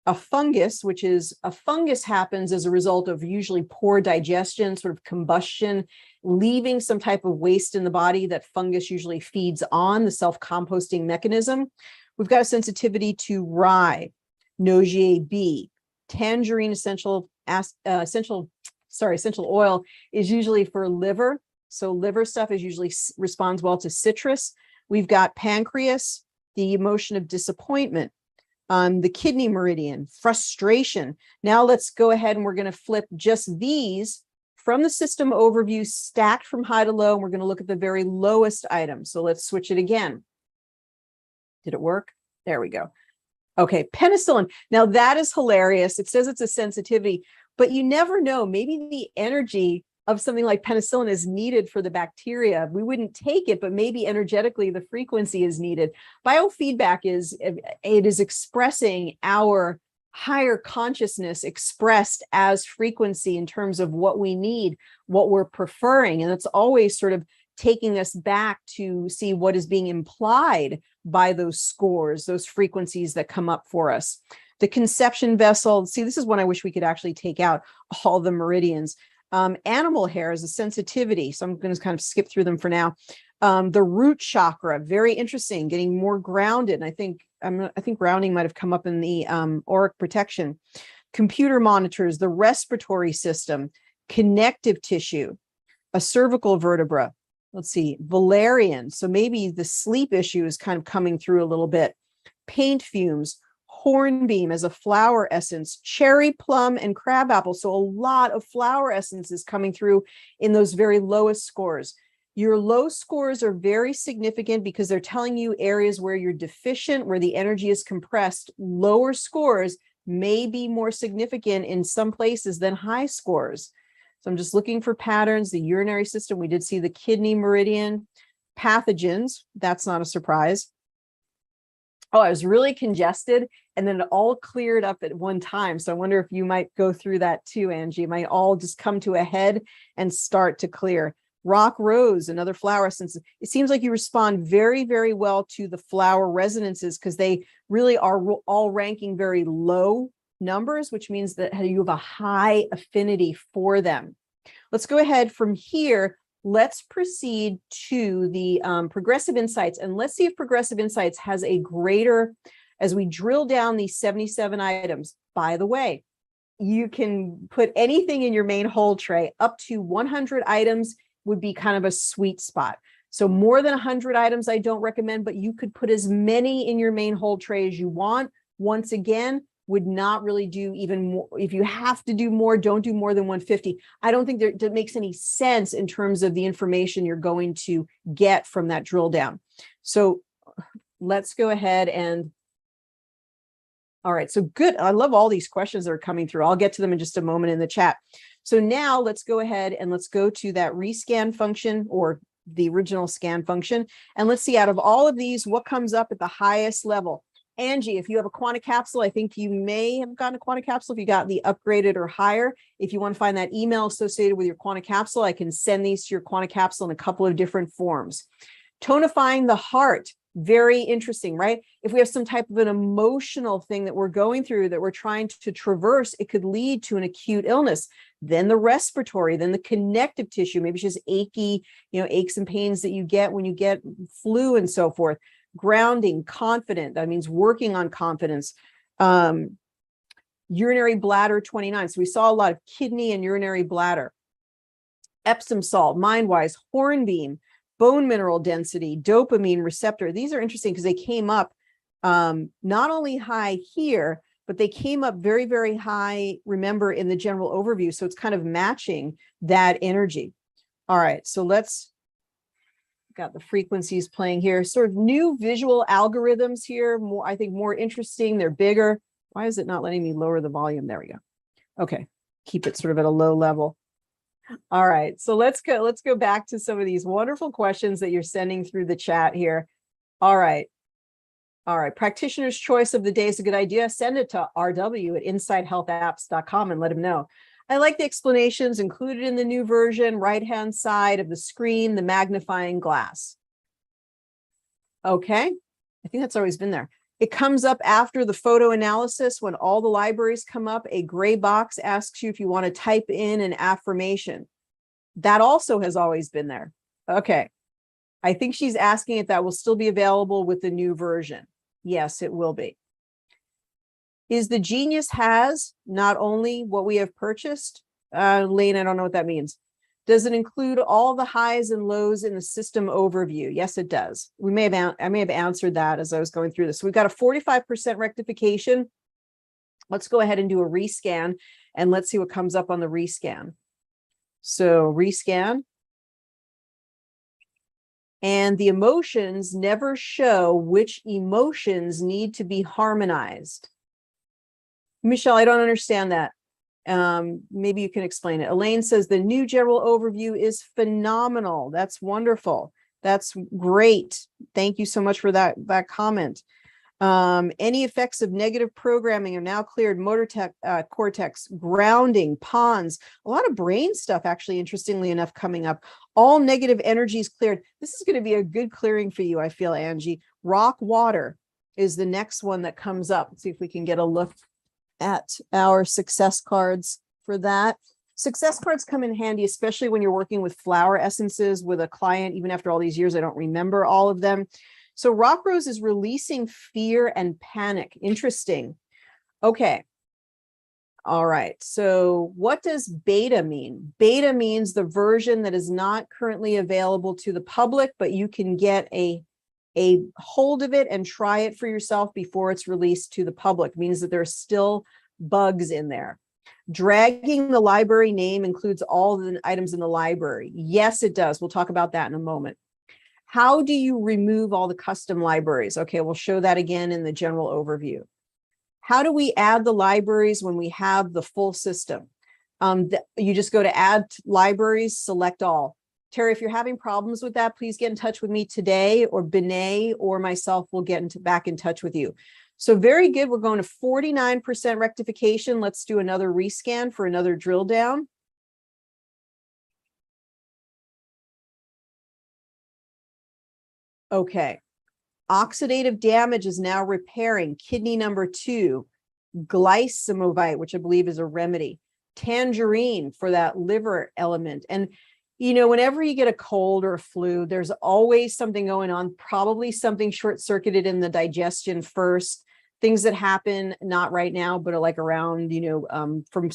A: a fungus, which is a fungus happens as a result of usually poor digestion, sort of combustion, leaving some type of waste in the body that fungus usually feeds on, the self-composting mechanism. We've got a sensitivity to rye, nogier B, tangerine essential oil is usually for liver. So liver stuff is usually responds well to citrus. We've got pancreas, the emotion of disappointment. The kidney meridian, frustration. Now let's go ahead and we're going to flip just these from the system overview, stacked from high to low, and we're going to look at the very lowest item. So let's switch it again. Did it work? There we go. Okay, penicillin. Now that is hilarious. It says it's a sensitivity, but you never know. Maybe the energy of something like penicillin is needed for the bacteria. We wouldn't take it, but maybe energetically the frequency is needed. Biofeedback is expressing our higher consciousness expressed as frequency in terms of what we need, what we're preferring. And it's always sort of taking us back to see what is being implied by those scores, those frequencies that come up for us. The conception vessel, see, this is one I wish we could actually take out all the meridians. Animal hair is a sensitivity, so I'm going to kind of skip through them for now. The root chakra, very interesting, getting more grounded. I think grounding might have come up in the auric protection. Computer monitors, the respiratory system, connective tissue, a cervical vertebra. Let's see, valerian. So maybe the sleep issue is kind of coming through a little bit. Paint fumes, hornbeam as a flower essence, cherry, plum, and crabapple. So a lot of flower essences coming through in those very lowest scores. Your low scores are very significant because they're telling you areas where you're deficient, where the energy is compressed. Lower scores may be more significant in some places than high scores. So I'm just looking for patterns. The urinary system, we did see the kidney meridian. Pathogens, that's not a surprise. Oh, I was really congested, and then it all cleared up at one time. So I wonder if you might go through that too, Angie. It might all just come to a head and start to clear. Rock rose, another flower essence. It seems like you respond very, very well to the flower resonances because they really are all ranking very low numbers, which means that you have a high affinity for them. Let's go ahead from here. Let's proceed to the Progressive Insights, and let's see if Progressive Insights has a greater, as we drill down these 77 items. By the way, you can put anything in your main hold tray. Up to 100 items would be kind of a sweet spot. So more than 100 items I don't recommend, but you could put as many in your main hold tray as you want. Once again, would not really do even more. If you have to do more, don't do more than 150. I don't think that makes any sense in terms of the information you're going to get from that drill down. So let's go ahead and, all right, so good. I love all these questions that are coming through. I'll get to them in just a moment in the chat. So now let's go ahead and let's go to that rescan function, or the original scan function. And let's see, out of all of these, what comes up at the highest level. Angie, if you have a Quanta capsule, I think you may have gotten a Quanta capsule if you got the upgraded or higher. If you want to find that email associated with your Quanta capsule, I can send these to your Quanta capsule in a couple of different forms. Tonifying the heart, very interesting, right? If we have some type of an emotional thing that we're going through, that we're trying to traverse, it could lead to an acute illness. Then the respiratory, then the connective tissue, maybe it's just achy, aches and pains that you get when you get flu and so forth. Grounding, confident, that means working on confidence. Urinary bladder 29. So we saw a lot of kidney and urinary bladder. Epsom salt, mind-wise, hornbeam, bone mineral density, dopamine receptor. These are interesting because they came up not only high here, but they came up very, very high, remember, in the general overview. So it's kind of matching that energy. All right, so let's, got the frequencies playing here, sort of new visual algorithms here. More, I think more interesting. They're bigger. Why is it not letting me lower the volume? There we go. Okay, keep it sort of at a low level. All right, so let's go back to some of these wonderful questions that you're sending through the chat here. All right. Practitioner's choice of the day is a good idea. Send it to rw@insidehealthapps.com and let him know. I like the explanations included in the new version, right-hand side of the screen, the magnifying glass. Okay, I think that's always been there. It comes up after the photo analysis. When all the libraries come up, a gray box asks you if you want to type in an affirmation. That also has always been there. Okay, I think she's asking if that will still be available with the new version. Yes, it will be. Is the Genius has not only what we have purchased? Lane, I don't know what that means. Does it include all the highs and lows in the system overview? Yes, it does. I may have answered that as I was going through this. So we've got a 45% rectification. Let's go ahead and do a rescan, and let's see what comes up on the rescan. So rescan. And the emotions never show which emotions need to be harmonized. Michelle, I don't understand that. Maybe you can explain it. Elaine says the new general overview is phenomenal. That's wonderful. That's great. Thank you so much for that comment. Any effects of negative programming are now cleared. Motor cortex, grounding, pons, a lot of brain stuff, actually, interestingly enough, coming up. All negative energies cleared. This is going to be a good clearing for you, I feel, Angie. Rock water is the next one that comes up. Let's see if we can get a look at our success cards for that. Success cards come in handy, especially when you're working with flower essences with a client. Even after all these years, I don't remember all of them. So Rock Rose is releasing fear and panic. Interesting. Okay. All right. So what does beta mean? Beta means the version that is not currently available to the public, but you can get a hold of it and try it for yourself before it's released to the public. It means that there's still bugs in there. Dragging the library name includes all the items in the library. Yes, it does. We'll talk about that in a moment. How do you remove all the custom libraries? Okay, we'll show that again in the general overview. How do we add the libraries when we have the full system? You just go to add libraries, select all. Terry, if you're having problems with that, please get in touch with me today, or Benay or myself will get back in touch with you. So very good. We're going to 49% rectification. Let's do another rescan for another drill down. Okay. Oxidative damage is now repairing. Kidney number 2. glycemovite, which I believe is a remedy, tangerine for that liver element. And, you know, whenever you get a cold or a flu, there's always something going on, probably something short-circuited in the digestion first. Things that happen, not right now, but are like around, you know, from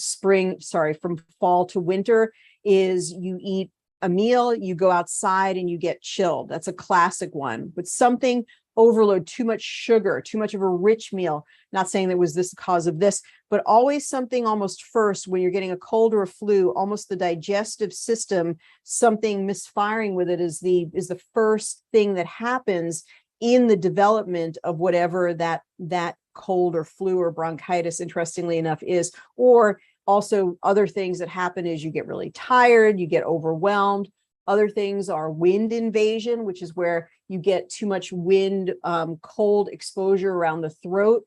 A: fall to winter, is you eat a meal, you go outside and you get chilled. That's a classic one. But something overload, too much sugar, too much of a rich meal. Not saying that was this cause of this, but always something almost first when you're getting a cold or a flu, almost the digestive system, something misfiring with it is the first thing that happens in the development of whatever that cold or flu or bronchitis, interestingly enough, is. Or also other things that happen is you get really tired, you get overwhelmed. Other things are wind invasion, which is where you get too much wind, cold exposure around the throat,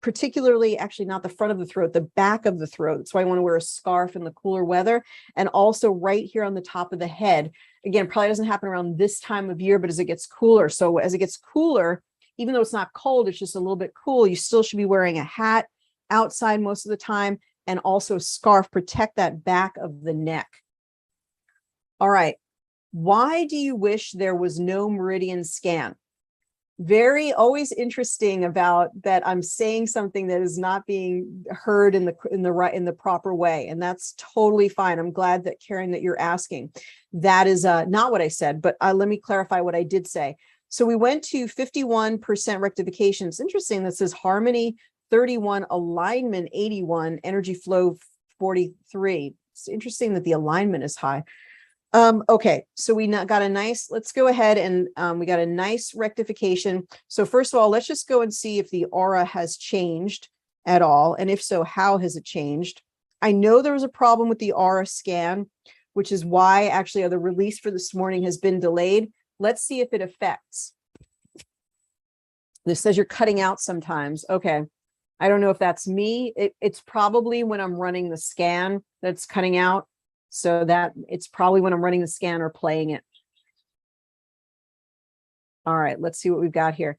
A: particularly actually not the front of the throat, the back of the throat. That's why I want to wear a scarf in the cooler weather. And also right here on the top of the head. Again, probably doesn't happen around this time of year, but as it gets cooler. So as it gets cooler, even though it's not cold, it's just a little bit cool, you still should be wearing a hat outside most of the time, and also a scarf, protect that back of the neck. All right. Why do you wish there was no meridian scan? Very always interesting about that. I'm saying something that is not being heard in the proper way, and that's totally fine. I'm glad that, Karen, that you're asking. That is not what I said, but let me clarify what I did say. So we went to 51% rectification. It's interesting that says harmony 31, alignment 81, energy flow 43. It's interesting that the alignment is high. Okay, so we got a nice, let's go ahead and we got a nice rectification. So first of all, let's just go and see if the aura has changed at all. And if so, how has it changed? I know there was a problem with the aura scan, which is why actually the release for this morning has been delayed. Let's see if it affects. This says you're cutting out sometimes. Okay. I don't know if that's me. It's probably when I'm running the scan that's cutting out. So that it's probably when I'm running the scan or playing it. All right, let's see what we've got here.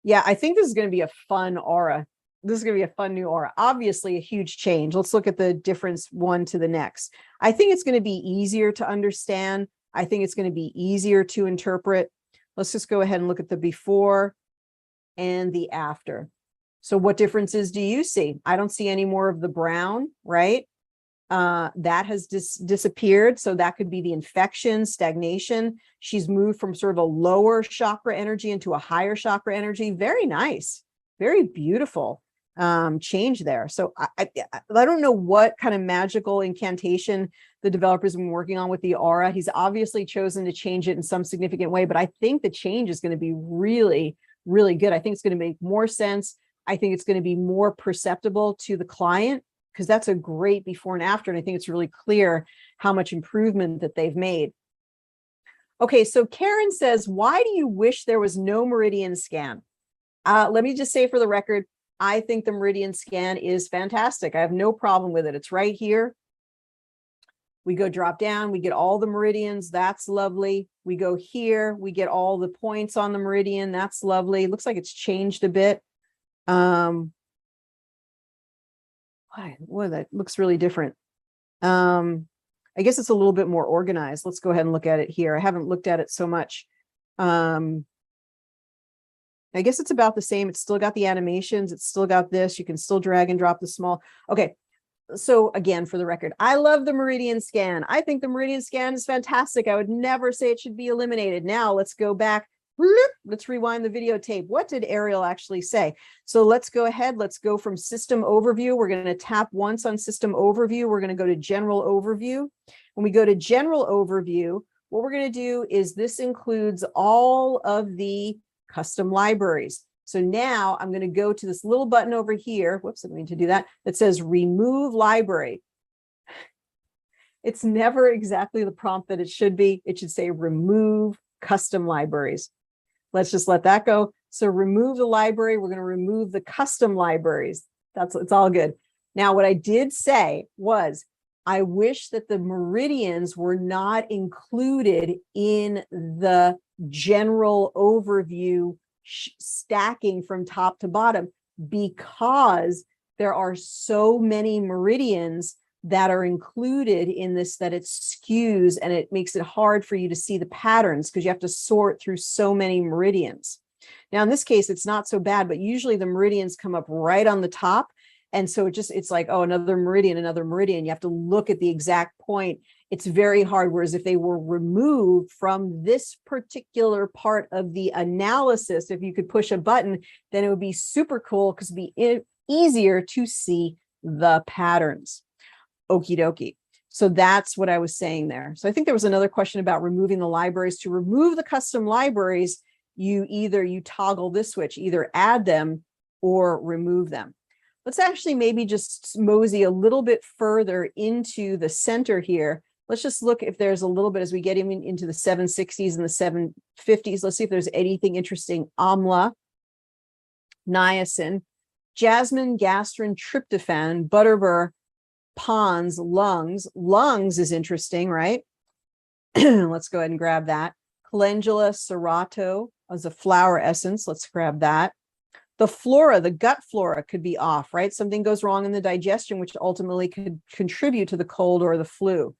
A: Yeah, I think this is going to be a fun aura. This is going to be a fun new aura. Obviously a huge change. Let's look at the difference one to the next. I think it's going to be easier to understand. I think it's going to be easier to interpret. Let's just go ahead and look at the before and the after. So what differences do you see? I don't see any more of the brown, right? That has disappeared. So that could be the infection, stagnation. She's moved from sort of a lower chakra energy into a higher chakra energy. Very nice, very beautiful change there. So I don't know what kind of magical incantation the developer's been working on with the aura. He's obviously chosen to change it in some significant way, but I think the change is going to be really, really good. I think it's going to make more sense. I think it's going to be more perceptible to the client, because that's a great before and after. And I think it's really clear how much improvement that they've made. Okay, so Karen says, why do you wish there was no meridian scan? Let me just say for the record, I think the meridian scan is fantastic. I have no problem with it. It's right here. We go drop down, we get all the meridians. That's lovely. We go here, we get all the points on the meridian. That's lovely. Looks like it's changed a bit. Well, that looks really different. I guess it's a little bit more organized. Let's go ahead and look at it here. I haven't looked at it so much. I guess it's about the same. It's still got the animations. It's still got this. You can still drag and drop the small. Okay. So again, for the record, I love the meridian scan. I think the meridian scan is fantastic. I would never say it should be eliminated. Now let's go back. Let's rewind the videotape. What did Ariel actually say? So let's go ahead. Let's go from system overview. We're going to tap once on system overview. We're going to go to general overview. When we go to general overview, what we're going to do is this includes all of the custom libraries. So now I'm going to go to this little button over here. Whoops, I didn't mean to do that. That says remove library. It's never exactly the prompt that it should be. It should say remove custom libraries. Let's just let that go. So remove the library. We're going to remove the custom libraries. It's all good. Now, what I did say was, I wish that the meridians were not included in the general overview stacking from top to bottom, because There are so many meridians that are included in this that it skews and it makes it hard for you to see the patterns because you have to sort through so many meridians. Now, in this case, it's not so bad, but usually the meridians come up right on the top. And so it's like, oh, another meridian. You have to look at the exact point. It's very hard. Whereas if they were removed from this particular part of the analysis, if you could push a button, then it would be super cool because it'd be easier to see the patterns. Okie dokie. So that's what I was saying there. So I think there was another question about removing the libraries. To remove the custom libraries, you toggle this switch, either add them or remove them. Let's actually maybe just mosey a little bit further into the center here. Let's just look if there's a little bit as we get even into the 760s and the 750s. Let's see if there's anything interesting. Amla, niacin, jasmine, gastrin, tryptophan, butterbur, pons, lungs. Lungs is interesting, right? Let's go ahead and grab that. Calendula, serrato as a flower essence. Let's grab that. The flora, the gut flora could be off, right? Something goes wrong in the digestion, which ultimately could contribute to the cold or the flu.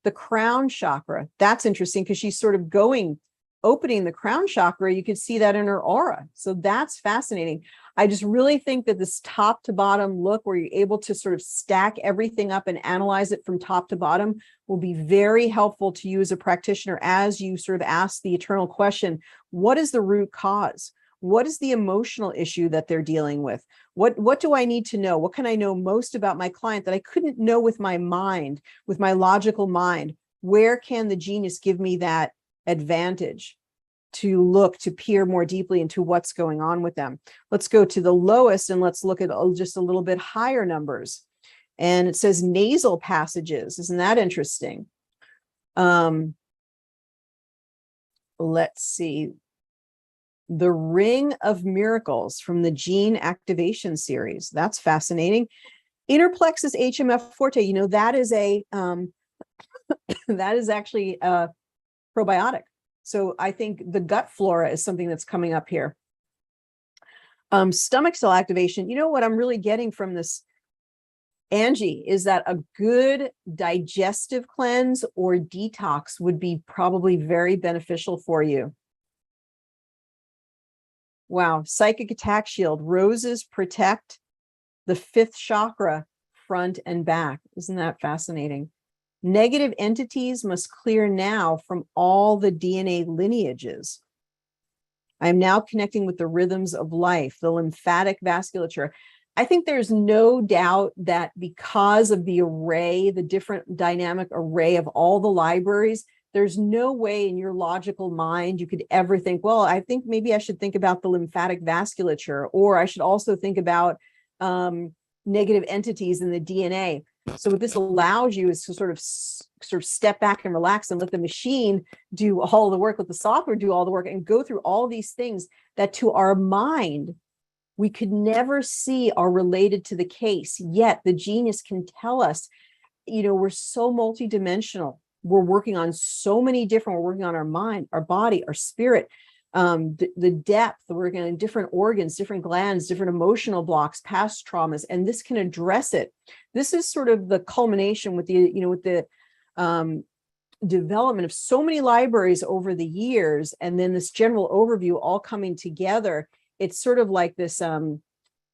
A: The crown chakra, that's interesting because she's sort of opening the crown chakra. You could see that in her aura. So that's fascinating. I just really think that this top to bottom look where you're able to sort of stack everything up and analyze it from top to bottom will be very helpful to you as a practitioner as you sort of ask the eternal question, what is the root cause? What is the emotional issue that they're dealing with? What do I need to know? What can I know most about my client that I couldn't know with my mind, with my logical mind? Where can the genius give me that advantage to peer more deeply into what's going on with them? Let's go to the lowest and let's look at just a little bit higher numbers. And it says nasal passages. Isn't that interesting? Let's see. The Ring of Miracles from the Gene Activation series. That's fascinating. Inner plexus HMF forte, that is that is actually a probiotic. So I think the gut flora is something that's coming up here. Stomach cell activation. You know what I'm really getting from this, Angie, is that a good digestive cleanse or detox would be probably very beneficial for you. Wow. Psychic attack shield. Roses protect the 5th chakra, front and back. Isn't that fascinating? Negative entities must clear now from all the DNA lineages. I am now connecting with the rhythms of life, the lymphatic vasculature. I think there's no doubt that because of the array, the different dynamic array of all the libraries, there's no way in your logical mind you could ever think, well, I think maybe I should think about the lymphatic vasculature, or I should also think about negative entities in the DNA. So what this allows you is to sort of step back and relax and let the machine do all the work, let the software do all the work, and go through all these things that to our mind, we could never see are related to the case. Yet the genius can tell us, we're so multidimensional. We're working on so many different, we're working on our mind, our body, our spirit, the depth, we're working on different organs, different glands, different emotional blocks, past traumas, and this can address it. This is sort of the culmination with the development of so many libraries over the years, and then this general overview all coming together. It's sort of like this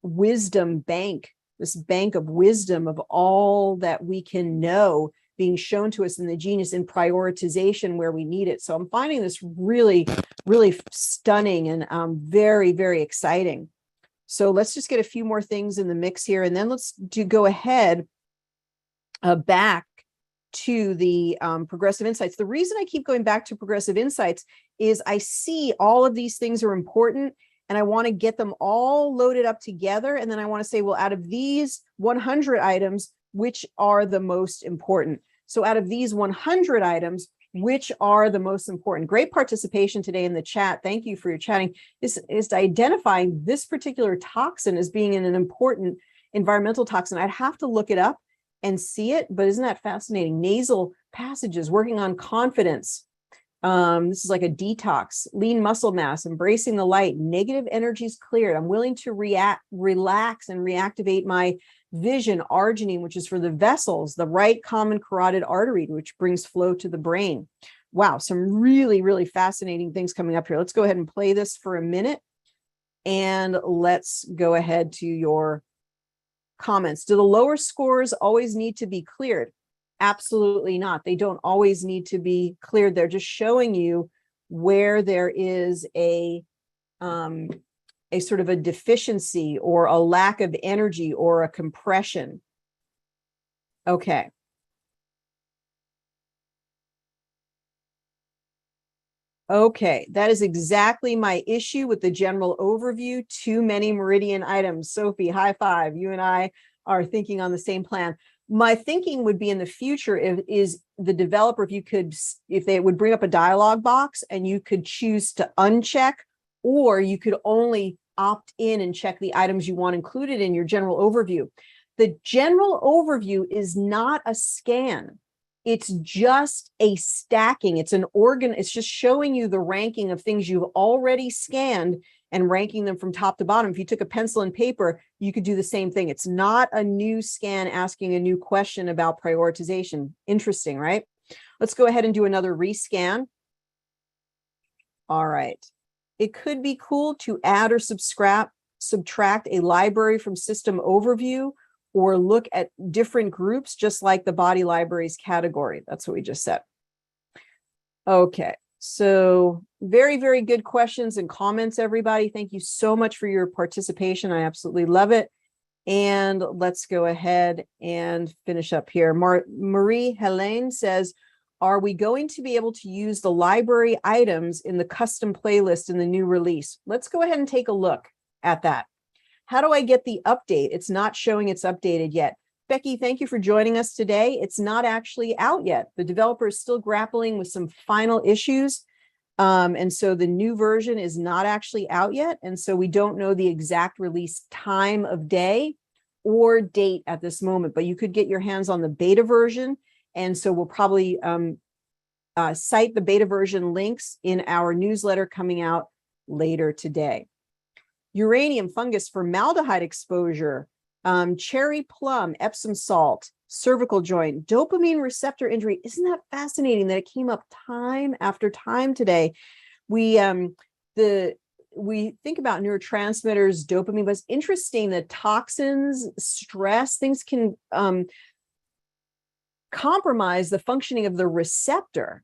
A: wisdom bank, this bank of wisdom of all that we can know being shown to us in the genius in prioritization where we need it. So I'm finding this really, really stunning and very, very exciting. So let's just get a few more things in the mix here, and then let's go ahead back to the progressive insights. The reason I keep going back to progressive insights is I see all of these things are important, and I want to get them all loaded up together. And then I want to say, well, out of these 100 items, which are the most important? So out of these 100 items, which are the most important? Great participation today in the chat. Thank you for your chatting. This is identifying this particular toxin as being an important environmental toxin. I'd have to look it up and see it, but isn't that fascinating? Nasal passages, working on confidence, This is like a detox, lean muscle mass, embracing the light, negative energies cleared. I'm willing to relax and reactivate my vision, arginine, which is for the vessels, the right common carotid artery, which brings flow to the brain. Wow, some really, really fascinating things coming up here. Let's go ahead and play this for a minute. And let's go ahead to your comments. Do the lower scores always need to be cleared? Absolutely not. They don't always need to be cleared. They're just showing you where there is a sort of a deficiency or a lack of energy or a compression. Okay. Okay, that is exactly my issue with the general overview. Too many meridian items. Sophie, high five. You and I are thinking on the same plan. My thinking would be in the future is the developer, if they would bring up a dialog box and you could choose to uncheck, or you could only opt in and check the items you want included in your general overview. The general overview is not a scan. It's just a stacking. It's it's just showing you the ranking of things you've already scanned and ranking them from top to bottom. If you took a pencil and paper, you could do the same thing. It's not a new scan asking a new question about prioritization. Interesting, right? Let's go ahead and do another rescan. All right. It could be cool to add or subtract a library from system overview, or look at different groups, just like the body libraries category. That's what we just said. Okay, so very, very good questions and comments, everybody. Thank you so much for your participation. I absolutely love it. And let's go ahead and finish up here. Marie Helene says, are we going to be able to use the library items in the custom playlist in the new release? Let's go ahead and take a look at that. How do I get the update? It's not showing it's updated yet. Becky, thank you for joining us today. It's not actually out yet. The developer is still grappling with some final issues. And so the new version is not actually out yet. And so we don't know the exact release time of day or date at this moment, but you could get your hands on the beta version. And so we'll probably cite the beta version links in our newsletter coming out later today. Uranium, fungus, formaldehyde exposure, cherry plum, Epsom salt, cervical joint, dopamine receptor injury. Isn't that fascinating that it came up time after time today? We think about neurotransmitters, dopamine, but it's interesting that toxins, stress, things can compromise the functioning of the receptor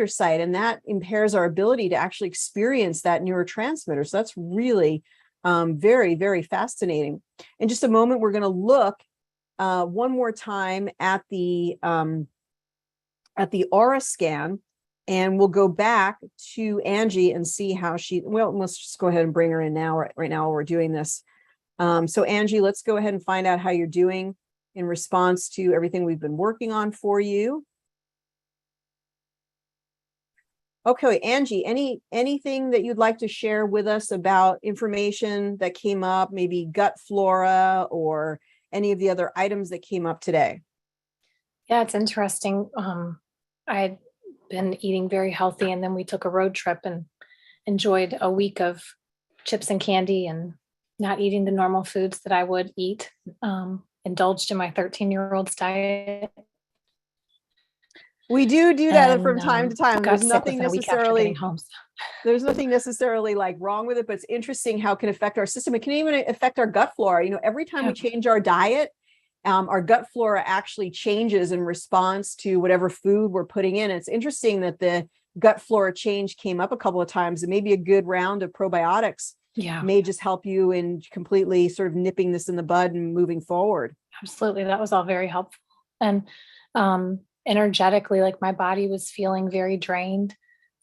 A: site, and that impairs our ability to actually experience that neurotransmitter. So that's really very, very fascinating. In just a moment, we're going to look one more time at the aura scan, and we'll go back to Angie and see how let's just go ahead and bring her in now, right now while we're doing this. So Angie, let's go ahead and find out how you're doing in response to everything we've been working on for you. Okay, Angie, anything that you'd like to share with us about information that came up, maybe gut flora or any of the other items that came up today?
B: Yeah, it's interesting. I'd been eating very healthy, and then we took a road trip and enjoyed a week of chips and candy and not eating the normal foods that I would eat. Indulged in my 13-year-old's diet.
A: We do that from time to time.
B: There's nothing necessarily home.
A: There's nothing necessarily like wrong with it, but it's interesting how it can affect our system. It can even affect our gut flora. You know, every time we change our diet, our gut flora actually changes in response to whatever food we're putting in. It's interesting that the gut flora change came up a couple of times, and maybe a good round of probiotics may just help you in completely sort of nipping this in the bud and moving forward.
B: Absolutely. That was all very helpful. And energetically, like my body was feeling very drained.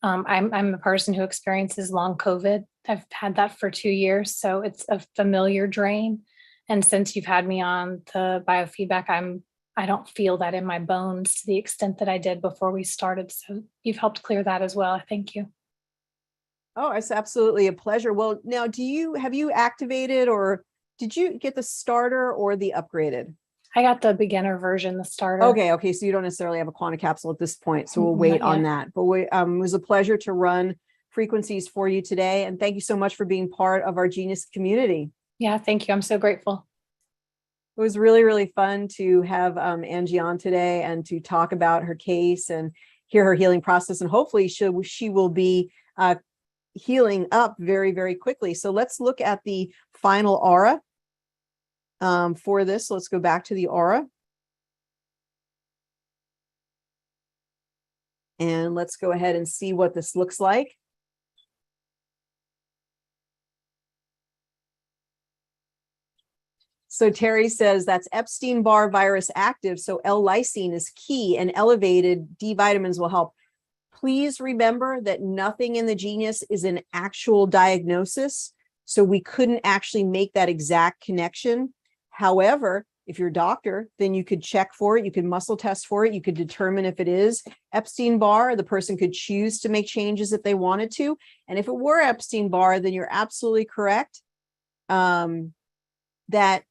B: I'm a person who experiences long COVID. I've had that for 2 years. So it's a familiar drain. And since you've had me on the biofeedback, I don't feel that in my bones to the extent that I did before we started. So you've helped clear that as well. Thank you.
A: Oh, it's absolutely a pleasure. Well, now have you activated, or did you get the starter or the upgraded?
B: I got the beginner version, the starter.
A: Okay. So you don't necessarily have a quantum capsule at this point. So we'll
B: Not
A: wait on
B: yet.
A: that. But it was a pleasure to run frequencies for you today. And thank you so much for being part of our Genius community.
B: Yeah, thank you. I'm so grateful.
A: It was really, really fun to have Angie on today and to talk about her case and hear her healing process. And hopefully she will be healing up very, very quickly. So let's look at the final aura for this. So let's go back to the aura. And let's go ahead and see what this looks like. So Terry says that's Epstein-Barr virus active. So L-lysine is key and elevated D vitamins will help. Please remember that nothing in the Genius is an actual diagnosis. So we couldn't actually make that exact connection. However, if you're a doctor, then you could check for it. You could muscle test for it. You could determine if it is Epstein-Barr. The person could choose to make changes if they wanted to. And if it were Epstein-Barr, then you're absolutely correct that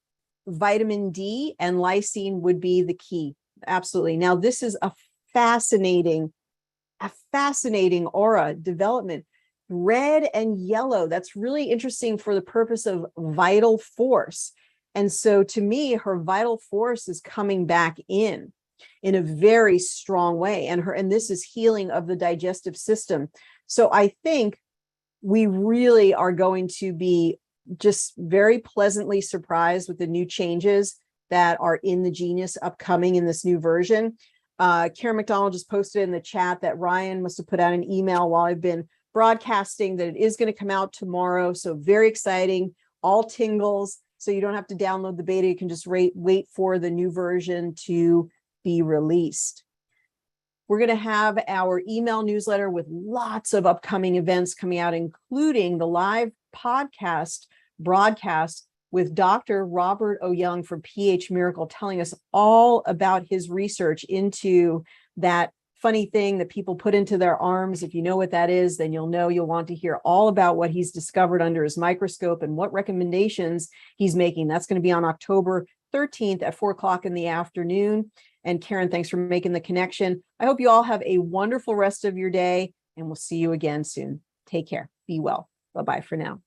A: vitamin D and lysine would be the key. Absolutely. Now, this is a fascinating aura development. Red and yellow. That's really interesting for the purpose of vital force. And so to me, her vital force is coming back in a very strong way. And this is healing of the digestive system. So I think we really are going to be just very pleasantly surprised with the new changes that are in the Genius upcoming in this new version. Karen McDonald just posted in the chat that Ryan must have put out an email while I've been broadcasting that it is going to come out tomorrow. So very exciting, all tingles. So you don't have to download the beta. You can just wait for the new version to be released. We're going to have our email newsletter with lots of upcoming events coming out, including the live podcast broadcast with Dr. Robert O. Young from PH Miracle, telling us all about his research into that funny thing that people put into their arms. If you know what that is, then you'll want to hear all about what he's discovered under his microscope and what recommendations he's making. That's going to be on October 13th at 4:00 in the afternoon. And Karen, thanks for making the connection. I hope you all have a wonderful rest of your day, and we'll see you again soon. Take care. Be well. Bye-bye for now.